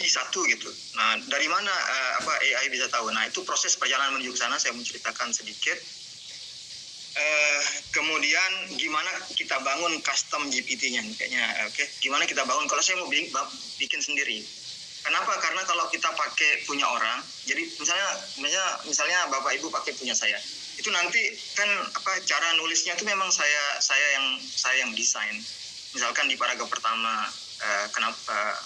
I1 gitu. Nah, dari mana AI bisa tahu? Nah, itu proses perjalanan menuju ke sana saya menceritakan sedikit. Kemudian gimana kita bangun custom GPT-nya kayaknya, oke? Gimana kita bangun? Kalau saya mau bikin sendiri. Kenapa? Karena kalau kita pakai punya orang, jadi misalnya Bapak Ibu pakai punya saya, itu nanti kan cara nulisnya itu memang saya yang desain. Misalkan di paragraf pertama kenapa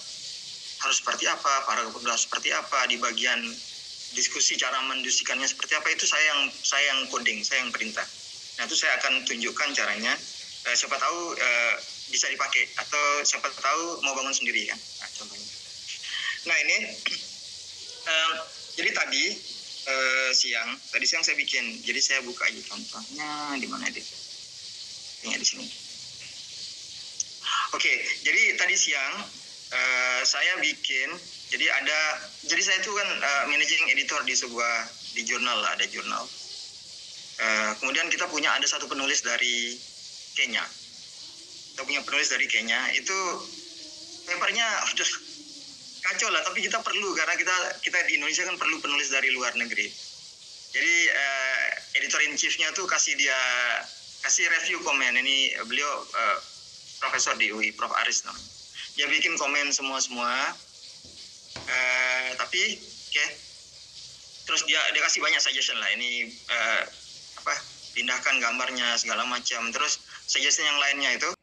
harus seperti apa, paragraf kedua seperti apa, di bagian diskusi cara mendiskusikannya seperti apa, itu saya yang coding, saya yang perintah. Nah, itu saya akan tunjukkan caranya. Siapa tahu bisa dipakai, atau siapa tahu mau bangun sendiri kan. Nah, contohnya. Nah, ini jadi tadi siang saya bikin. Jadi saya buka aja contohnya di mana dia? Ini di sini. Oke, jadi tadi siang saya bikin. Jadi saya itu kan managing editor di jurnal lah, ada jurnal. Kemudian kita ada satu penulis dari Kenya. Kita punya penulis dari Kenya, itu papernya kacau lah, tapi kita perlu karena kita di Indonesia kan perlu penulis dari luar negeri. Jadi editor in chief-nya tuh kasih review komen. Ini beliau profesor di UI, Prof Aris namanya. Dia bikin komen semua. Tapi oke. Terus dia kasih banyak suggestion lah. Ini pindahkan gambarnya segala macam. Terus suggestion yang lainnya itu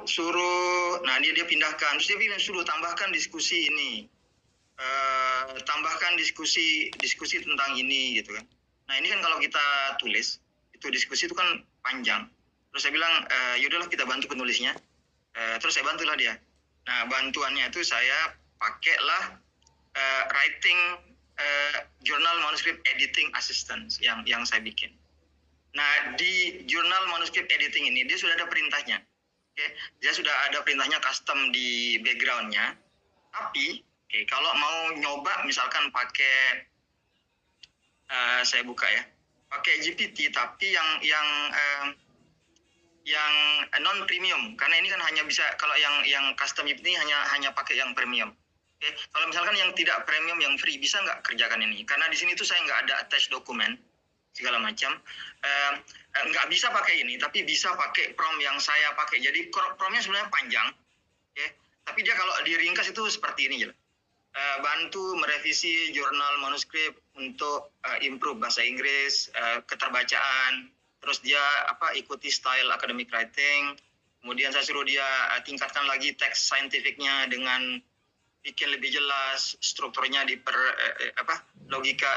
suruh nah dia pindahkan. Terus dia bilang suruh tambahkan diskusi ini. Tambahkan diskusi tentang ini gitu kan. Nah, ini kan kalau kita tulis itu diskusi itu kan panjang. Terus saya bilang yaudahlah kita bantu penulisnya. Terus saya bantulah dia. Nah, bantuannya itu saya pakailah writing journal manuscript editing assistant yang saya bikin. Nah, di jurnal manuscript editing ini dia sudah ada perintahnya. Oke, dia sudah ada perintahnya custom di backgroundnya. Tapi kalau mau nyoba misalkan pakai saya buka ya, pakai GPT tapi yang non premium, karena ini kan hanya bisa kalau yang custom GPT hanya pakai yang premium. Oke, kalau misalkan yang tidak premium, yang free, bisa nggak kerjakan ini? Karena di sini tuh saya nggak ada attach dokumen segala macam. Nggak bisa pakai ini, tapi bisa pakai prompt yang saya pakai. Jadi promptnya sebenarnya panjang, oke? Tapi dia kalau diringkas itu seperti ini gitu. Bantu merevisi jurnal manuskrip untuk improve bahasa Inggris, keterbacaan. Terus dia ikuti style academic writing. Kemudian saya suruh dia tingkatkan lagi teks scientificnya dengan bikin lebih jelas, strukturnya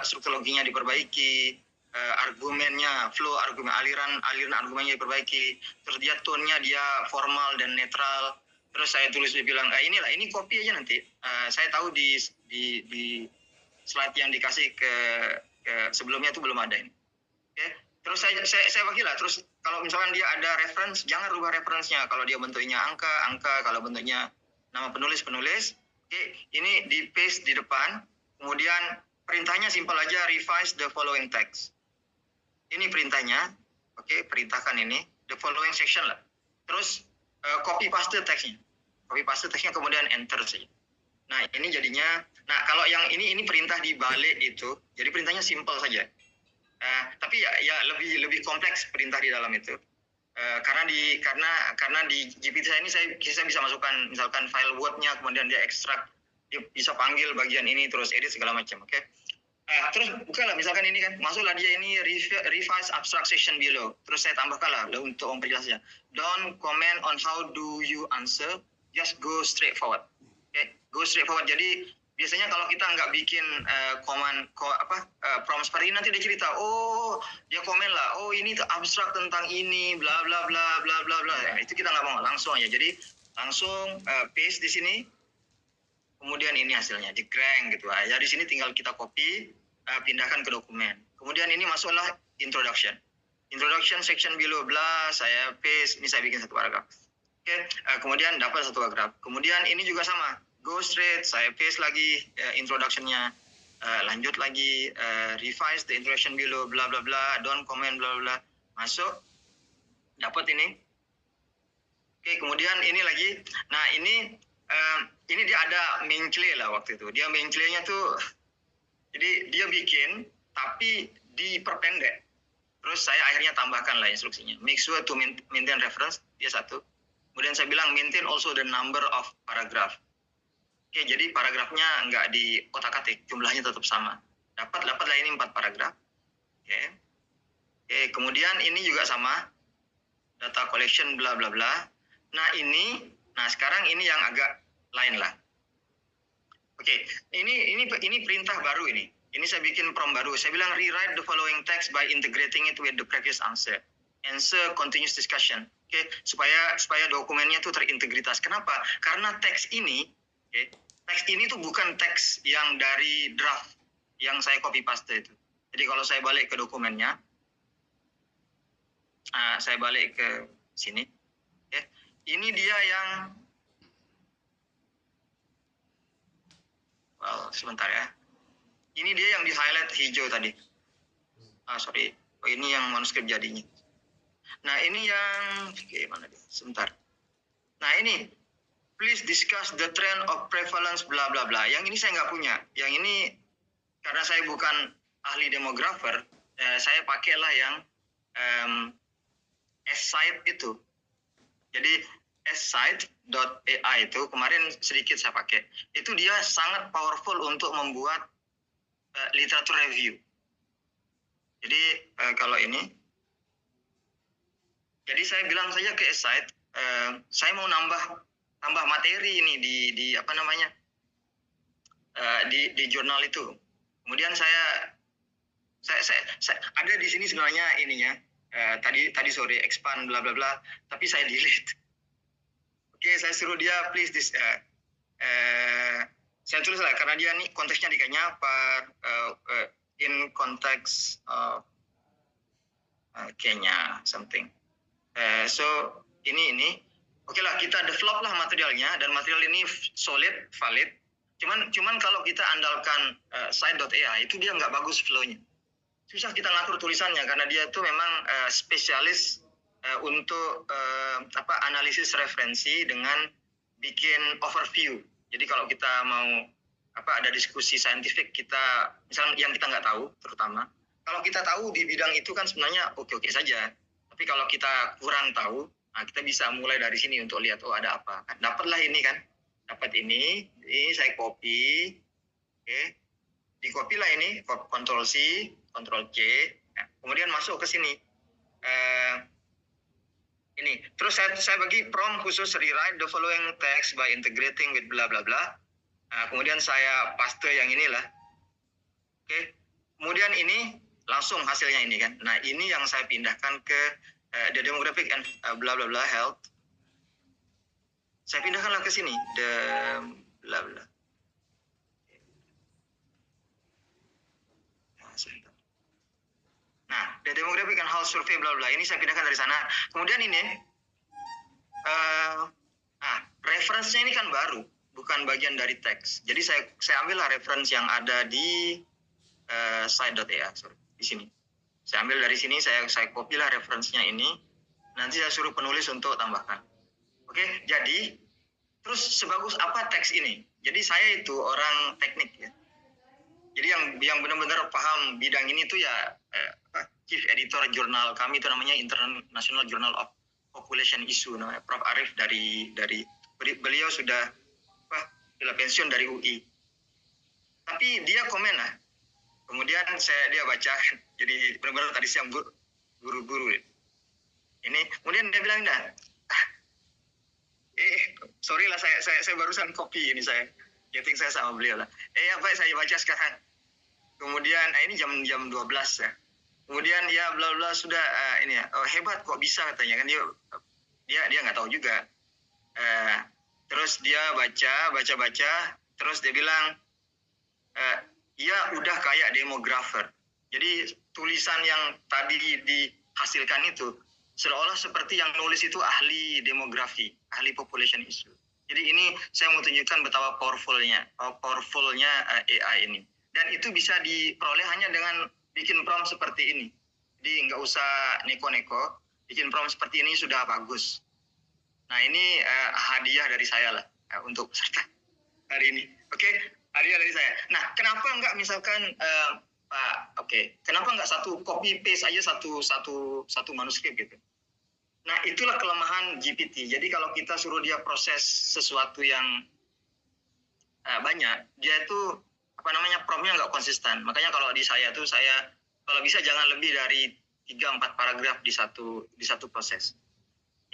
struktur loginya diperbaiki, argumennya, aliran argumennya diperbaiki. Terus dia tone-nya dia formal dan netral. Terus saya tulis, dia bilang, ini copy aja nanti. Saya tahu di slide yang dikasih ke sebelumnya itu belum ada ini. Oke. Terus saya pakai lah. Terus kalau misalkan dia ada reference, jangan rubah reference-nya. Kalau dia bentuknya angka. Kalau bentuknya nama penulis. Oke, ini di paste di depan. Kemudian perintahnya simpel aja, revise the following text. Ini perintahnya. Oke, perintahkan ini the following section lah. Terus copy paste teksnya. Kemudian enter saja. Nah, ini jadinya. Nah, kalau yang ini perintah di balik itu, jadi perintahnya simpel saja. Tapi ya lebih kompleks perintah di dalam itu. Karena di GPT saya ini saya bisa masukkan misalkan file Word-nya, kemudian dia ekstrak, dia bisa panggil bagian ini terus edit segala macam, oke? Terus bukalah misalkan ini kan, masuklah dia ini revise abstract section below. Terus saya tambahkanlah untuk memperjelasnya. Don't comment on how do you answer, just go straight forward. Okay? Go straight forward. Jadi biasanya kalau kita nggak bikin prompt seperti ini, nanti dia cerita, dia komen lah, ini abstrak tentang ini, bla bla bla bla bla bla. Itu kita nggak mau, langsung aja. Jadi langsung paste di sini, kemudian ini hasilnya di crank gitu aja. Di sini tinggal kita copy, pindahkan ke dokumen. Kemudian ini masuklah introduction section below bla, saya paste, ini saya bikin satu paragraf. Oke, kemudian dapat satu paragraf. Kemudian ini juga sama. Go straight, saya paste lagi introduction-nya, lanjut lagi, revise the introduction below, bla bla bla, don't comment, bla bla, masuk, dapat ini. Oke, kemudian ini lagi. Nah, ini dia ada mencle lah waktu itu. Dia menclenya tuh, jadi dia bikin tapi diperpendek. Terus saya akhirnya tambahkan lah instruksinya. Make sure to maintain reference, dia satu. Kemudian saya bilang maintain also the number of paragraph. Oke, jadi paragrafnya nggak di otak-atik, jumlahnya tetap sama. Dapatlah ini 4 paragraf. Oke, kemudian ini juga sama. Data collection bla bla bla. Nah sekarang ini yang agak lain lah. Oke, ini perintah baru ini. Ini saya bikin prompt baru. Saya bilang rewrite the following text by integrating it with the previous answer. Answer continuous discussion. Oke, supaya dokumennya itu terintegritas. Kenapa? Karena teks ini tuh bukan teks yang dari draft yang saya copy paste itu. Jadi kalau saya balik ke dokumennya, saya balik ke sini. Ini dia yang, sebentar ya. Ini dia yang di highlight hijau tadi. Sorry. Oh, ini yang manuskrip jadinya. Nah, ini yang, mana dia? Sebentar. Nah, ini, please discuss the trend of prevalence bla bla bla. Yang ini saya nggak punya. Yang ini, karena saya bukan ahli demografer, saya pakailah yang S-Site itu. Jadi S-Site.ai itu kemarin sedikit saya pakai. Itu dia sangat powerful untuk membuat literatur review. Jadi kalau ini, jadi saya bilang saja ke S-Site, saya mau tambah materi ini di apa namanya, di jurnal itu. Kemudian saya ada di sini sebenarnya ininya. Tadi sore expand bla bla bla, tapi saya delete. Oke, saya suruh dia please saya tulis lah karena dia nih konteksnya di Kenya in konteks Kenya something. So ini oke lah, kita develop lah materialnya, dan material ini solid, valid. Cuman kalau kita andalkan site.ai itu dia nggak bagus flow-nya. Susah kita ngatur tulisannya karena dia itu memang spesialis untuk analisis referensi dengan bikin overview. Jadi kalau kita mau ada diskusi saintifik, kita misalnya yang kita nggak tahu, terutama kalau kita tahu di bidang itu kan sebenarnya oke saja. Tapi kalau kita kurang tahu, kita bisa mulai dari sini untuk lihat ada apa. Dapatlah ini kan, dapat ini saya copy, oke. Di copy lah ini, Ctrl C, Ctrl C, kemudian masuk ke sini. Ini, terus saya bagi prompt khusus rewrite the following text by integrating with bla bla bla. Kemudian saya paste yang inilah. Oke. Kemudian ini langsung hasilnya ini kan. Nah, ini yang saya pindahkan ke the demographic and bla bla bla health. Saya pindahkanlah ke sini, the bla bla. Nah, the demographic and health survey bla bla ini saya pindahkan dari sana. Kemudian ini reference-nya ini kan baru, bukan bagian dari teks. Jadi saya ambillah reference yang ada di site.ai, di sini. Saya ambil dari sini, saya copy lah reference-nya ini. Nanti saya suruh penulis untuk tambahkan. Oke, jadi terus sebagus apa teks ini? Jadi saya itu orang teknik ya. Jadi yang benar-benar paham bidang ini tuh ya chief editor jurnal kami itu namanya International Journal of Population Issue, namanya Prof Arif dari beliau sudah pensiun dari UI. Tapi dia komen lah. Kemudian dia baca, jadi benar-benar tadi siang buru-buru. Ini kemudian dia bilang sorry lah saya barusan copy ini saya. Chatting saya sama beliau lah. Baik, saya baca sekarang. Kemudian ini jam 12 ya. Kemudian ya bla bla sudah ini ya. Oh, hebat kok bisa katanya kan, dia nggak tahu juga. Terus dia baca, terus dia bilang ya udah kayak demografer. Jadi tulisan yang tadi dihasilkan itu seolah seperti yang nulis itu ahli demografi, ahli population issue. Jadi ini saya mau tunjukkan betapa powerfulnya AI ini. Dan itu bisa diperoleh hanya dengan bikin prompt seperti ini. Jadi nggak usah neko-neko, bikin prompt seperti ini sudah bagus. Nah ini hadiah dari saya lah untuk peserta hari ini. Oke, hadiah dari saya. Nah kenapa enggak misalkan Pak, kenapa enggak satu copy paste aja satu manuskrip gitu? Nah itulah kelemahan GPT. Jadi kalau kita suruh dia proses sesuatu yang banyak, dia itu promnya nggak konsisten. Makanya kalau di saya tuh saya kalau bisa jangan lebih dari 3-4 paragraf di satu proses.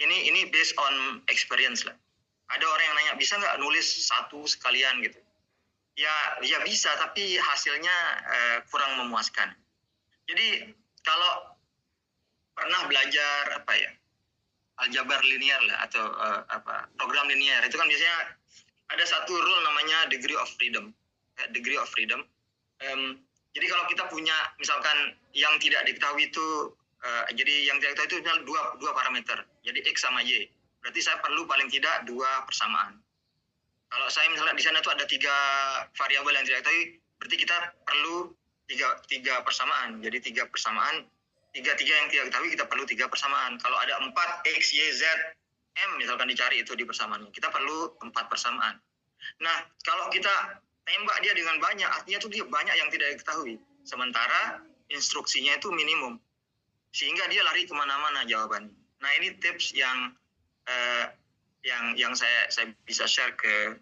Ini based on experience lah. Ada orang yang nanya bisa nggak nulis satu sekalian gitu? Ya bisa, tapi hasilnya kurang memuaskan. Jadi kalau pernah belajar aljabar linear lah atau program linear, itu kan biasanya ada satu rule namanya degree of freedom. Jadi kalau kita punya misalkan yang tidak diketahui itu jadi yang tidak diketahui itu dua parameter. Jadi X sama Y. Berarti saya perlu paling tidak 2 persamaan. Kalau saya misalnya di sana tuh ada 3 variabel yang tidak diketahui, berarti kita perlu 3 persamaan. Jadi 3 persamaan, 3 yang tidak diketahui kita perlu 3 persamaan. Kalau ada 4 X, Y, Z, M misalkan dicari itu di persamaannya, kita perlu 4 persamaan. Nah, kalau kita tembak dia dengan banyak, artinya tuh dia banyak yang tidak diketahui. Sementara instruksinya itu minimum. Sehingga dia lari kemana-mana jawabannya. Nah, ini tips yang saya bisa share ke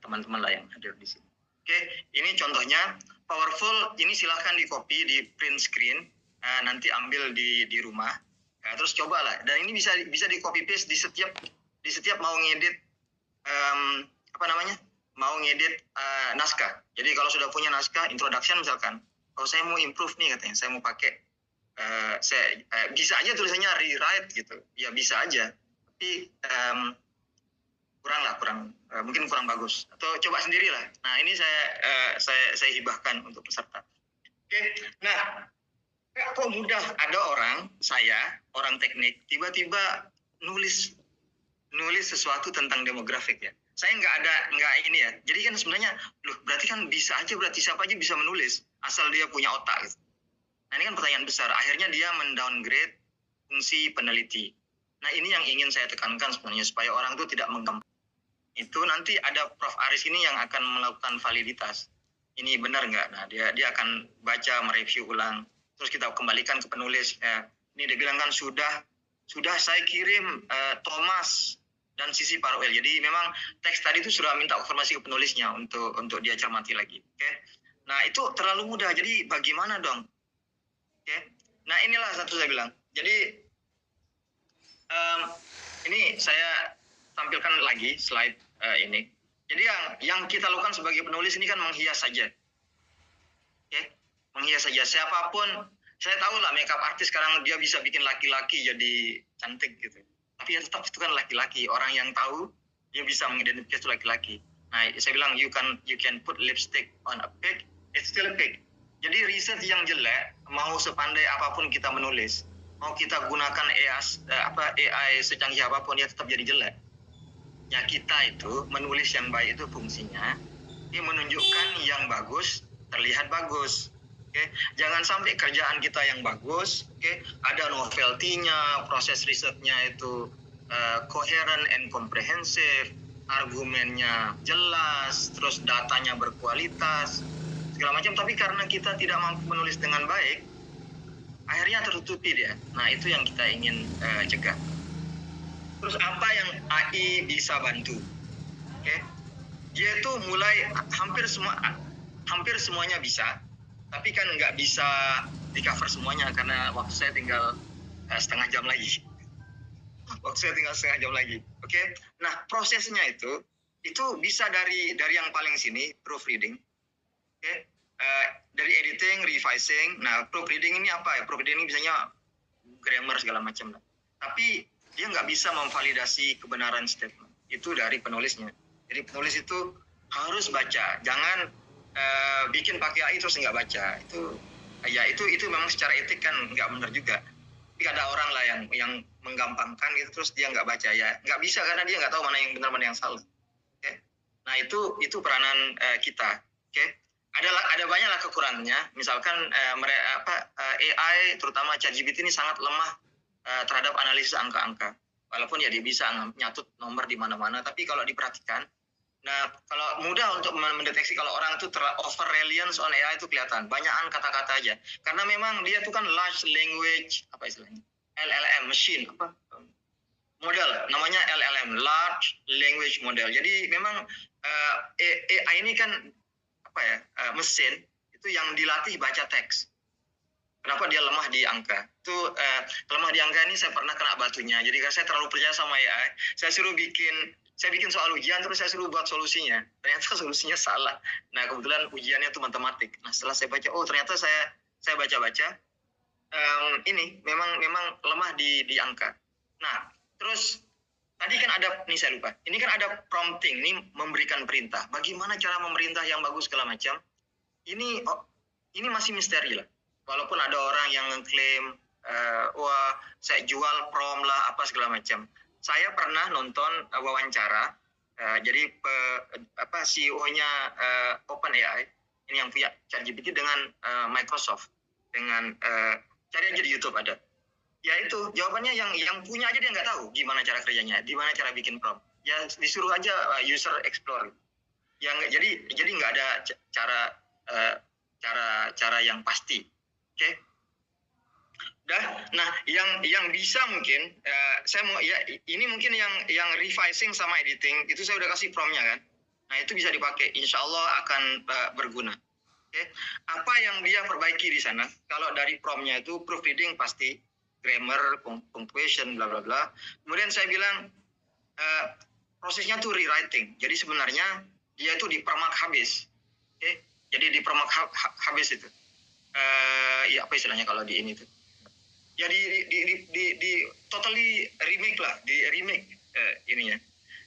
teman-teman lah yang hadir di sini. Oke, ini contohnya powerful. Ini silahkan di copy, di print screen, nanti ambil di rumah. Terus cobalah. Dan ini bisa di copy paste di setiap mau ngedit mau ngedit naskah. Jadi kalau sudah punya naskah introduction misalkan, kalau saya mau improve nih katanya, saya mau pakai bisa aja tulisannya rewrite gitu, ya bisa aja, tapi mungkin kurang bagus, atau coba sendirilah. Nah ini saya hibahkan untuk peserta. Oke, nah kok mudah ada orang teknik tiba-tiba nulis sesuatu tentang demografik ya. Saya nggak ini ya. Jadi kan sebenarnya berarti kan bisa aja, berarti siapa aja bisa menulis asal dia punya otak gitu. Nah ini kan pertanyaan besar. Akhirnya dia mendowngrade fungsi peneliti. Nah ini yang ingin saya tekankan sebenarnya supaya orang itu tidak menggampang. Itu nanti ada Prof. Aris ini yang akan melakukan validitas. Ini benar nggak? Nah dia akan baca, mereview ulang. Terus kita kembalikan ke penulis. Ini dia bilang kan sudah saya kirim Thomas dan Sisi Parwell. Jadi memang teks tadi itu sudah minta konfirmasi ke penulisnya untuk dia cermati lagi. Oke. Nah itu terlalu mudah. Jadi bagaimana dong? Oke. Nah inilah satu saya bilang. Jadi ini saya tampilkan lagi slide ini. Jadi yang kita lakukan sebagai penulis ini kan menghias saja. Oke. Menghias saja. Siapapun, saya tahu lah makeup artist sekarang dia bisa bikin laki-laki jadi cantik gitu. Tapi ya tetap itu kan laki-laki. Orang yang tahu dia bisa mengidentifikasi itu laki-laki. Nah, saya bilang you can put lipstick on a pig, it's still a pig. Jadi riset yang jelek, mau sepandai apapun kita menulis, mau kita gunakan AI secanggih apapun, ya tetap jadi jelek. Ya kita itu menulis yang baik itu fungsinya, dia menunjukkan yang bagus terlihat bagus. Okay. Jangan sampai kerjaan kita yang bagus, ada novelty-nya, proses risetnya itu coherent and comprehensive, argumennya jelas, terus datanya berkualitas, segala macam. Tapi karena kita tidak mampu menulis dengan baik, akhirnya tertutupi dia. Nah itu yang kita ingin cegah. Terus apa yang AI bisa bantu? Dia itu mulai hampir semuanya bisa. Tapi kan nggak bisa di cover semuanya karena waktu saya tinggal setengah jam lagi. Oke. Nah prosesnya itu bisa dari yang paling sini proofreading. Dari editing, revising. Nah proofreading ini apa ya? Proofreading ini biasanya grammar segala macam. Tapi dia nggak bisa memvalidasi kebenaran statement. Itu dari penulisnya. Jadi penulis itu harus baca. Jangan bikin pakai AI terus nggak baca, itu memang secara etik kan nggak benar juga. Tapi ada orang lah yang menggampangkan itu terus dia nggak baca, ya nggak bisa karena dia nggak tahu mana yang benar mana yang salah. Nah itu peranan kita. Ada banyaklah kekurangannya. Misalkan AI terutama ChatGPT ini sangat lemah terhadap analisis angka-angka. Walaupun ya dia bisa nyatut nomor di mana-mana, tapi kalau diperhatikan, nah kalau mudah untuk mendeteksi kalau orang itu over reliance on AI itu kelihatan, banyakan kata-kata aja. Karena memang dia itu kan large language, apa istilahnya? LLM, machine, apa? Model, namanya LLM, large language model. Jadi memang AI ini kan apa ya, mesin itu yang dilatih baca teks. Kenapa dia lemah di angka? Itu lemah di angka ini saya pernah kena batunya. Jadi karena saya terlalu percaya sama AI, saya bikin soal ujian terus saya suruh buat solusinya. Ternyata solusinya salah. Nah kebetulan ujiannya itu matematik. Nah setelah saya baca, oh ternyata saya baca-baca ini memang lemah di angka. Nah terus tadi kan ada, nih saya lupa. Ini kan ada prompting, ini memberikan perintah. Bagaimana cara memerintah yang bagus segala macam? Ini masih misteri lah. Walaupun ada orang yang ngeklaim, wah saya jual prom lah apa segala macam. Saya pernah nonton wawancara, jadi CEO-nya OpenAI, ini yang punya ChatGPT dengan Microsoft, dengan cari aja di YouTube ada. Ya itu jawabannya yang punya aja dia nggak tahu gimana cara kerjanya, gimana cara bikin prompt. Ya disuruh aja user explore. Yang jadi nggak ada cara yang pasti. Oke. Nah, yang bisa mungkin saya mau ya ini mungkin yang revising sama editing itu saya udah kasih prompt-nya kan. Nah, itu bisa dipakai. Insya Allah akan berguna. Oke. Apa yang dia perbaiki di sana? Kalau dari prompt-nya itu proofreading pasti, grammar, punctuation, bla bla bla. Kemudian saya bilang prosesnya tuh rewriting. Jadi sebenarnya dia itu dipermak habis. Oke. Jadi dipermak habis itu. Ya apa istilahnya kalau di ini tuh? Ya di totally remake lah, di remake ininya.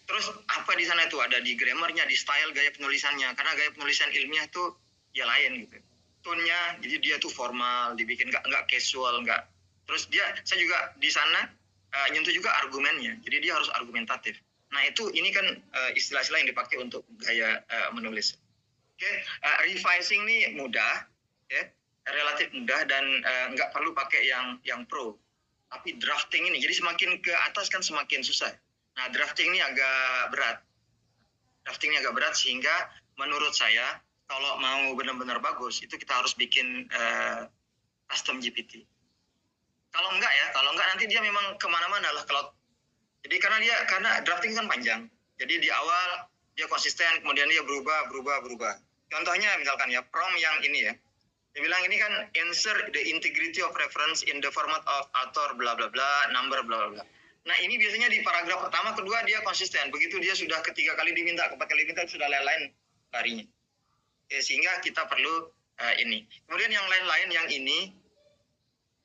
Terus apa di sana itu ada di grammarnya, di style gaya penulisannya, karena gaya penulisan ilmiah tuh ya lain gitu. Tone-nya jadi dia tuh formal, dibikin nggak casual, nggak. Terus saya juga di sana nyentuh juga argumennya, jadi dia harus argumentatif. Nah itu ini kan istilah-istilah yang dipakai untuk gaya menulis. Oke, revising nih mudah, ya. Relatif mudah dan nggak perlu pakai yang pro. Tapi drafting ini, jadi semakin ke atas kan semakin susah. Nah drafting ini agak berat. Drafting ini agak berat sehingga menurut saya kalau mau benar-benar bagus itu kita harus bikin custom GPT. Kalau enggak nanti dia memang kemana-mana lah. Jadi karena drafting kan panjang. Jadi di awal dia konsisten, kemudian dia berubah. Contohnya misalkan ya prompt yang ini ya. Dia bilang ini kan insert the integrity of reference in the format of author bla bla bla, number bla bla bla. Nah ini biasanya di paragraf pertama, kedua dia konsisten. Begitu dia sudah ketiga kali diminta, keempat kali diminta sudah lain-lain larinya. Sehingga kita perlu ini. Kemudian yang lain-lain yang ini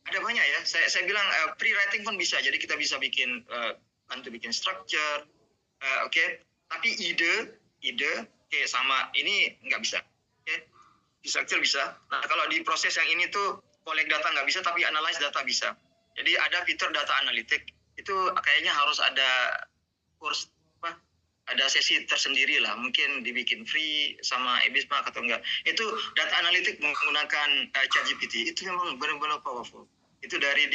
ada banyak ya. Saya bilang pre-writing pun bisa. Jadi kita bisa bantu bikin structure, oke. Tapi ide, kayak sama ini nggak bisa. Di structure bisa. Nah kalau di proses yang ini tuh collect data nggak bisa, tapi analyze data bisa. Jadi ada fitur data analitik itu kayaknya harus ada course ada sesi tersendiri lah, mungkin dibikin free sama Ebismark atau enggak. Itu data analitik menggunakan ChatGPT itu memang benar-benar powerful. Itu dari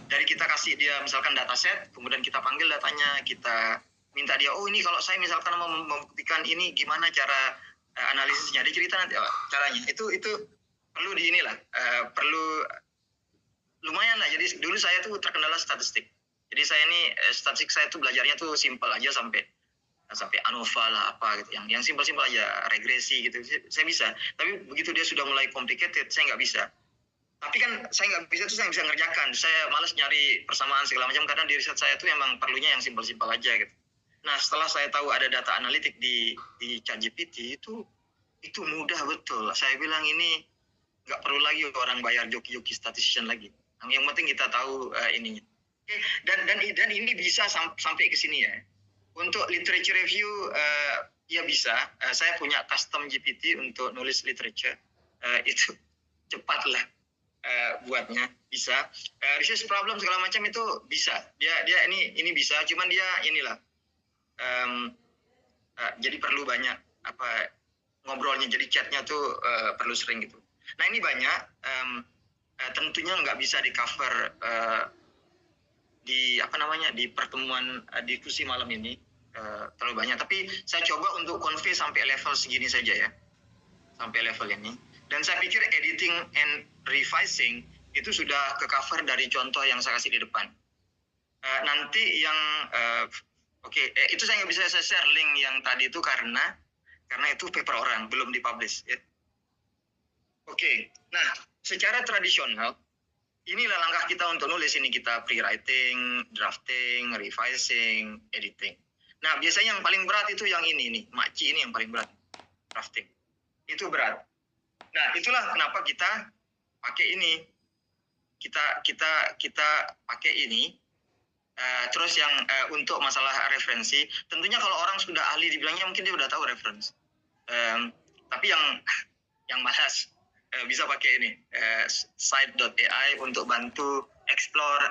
kita kasih dia misalkan dataset, kemudian kita panggil datanya, kita minta dia, oh ini kalau saya misalkan mau membuktikan ini gimana cara analisisnya, dia cerita nanti caranya. Itu perlu di inilah, perlu lumayan lah. Jadi dulu saya tuh terkendala statistik. Jadi saya ini statistik saya tuh belajarnya tuh simpel aja sampai ANOVA lah apa gitu. Yang simpel-simpel aja, regresi gitu. Saya bisa. Tapi begitu dia sudah mulai complicated, saya nggak bisa. Tapi kan saya nggak bisa tuh saya bisa ngerjakan. Saya malas nyari persamaan segala macam karena di riset saya tuh emang perlunya yang simpel-simpel aja gitu. Nah setelah saya tahu ada data analitik di ChatGPT itu mudah betul. Saya bilang ini nggak perlu lagi orang bayar joki-joki statistician lagi. Yang penting kita tahu ininya. Oke. Dan ini bisa sampai ke sini ya. Untuk literature review ya bisa. Saya punya custom GPT untuk nulis literature. Itu cepat lah buatnya bisa. Research problem segala macam itu bisa. Dia ini bisa. Cuman dia inilah. Jadi perlu banyak ngobrolnya, jadi chatnya tuh perlu sering gitu. Nah ini banyak, tentunya nggak bisa di cover di pertemuan diskusi malam ini terlalu banyak. Tapi saya coba untuk convey sampai level segini saja ya, sampai level ini. Dan saya pikir editing and revising itu sudah ke cover dari contoh yang saya kasih di depan. Nanti yang itu saya nggak bisa saya share link yang tadi itu karena itu paper orang belum dipublish ya. Nah secara tradisional inilah langkah kita untuk nulis ini, kita pre-writing, drafting, revising, editing. Nah biasanya yang paling berat itu yang ini nih, makci ini yang paling berat, drafting. Itu berat. Nah itulah kenapa kita pakai ini, kita pakai ini. Terus yang untuk masalah referensi, tentunya kalau orang sudah ahli dibilangnya mungkin dia udah tahu reference. Tapi yang malas bisa pakai ini site.ai untuk bantu explore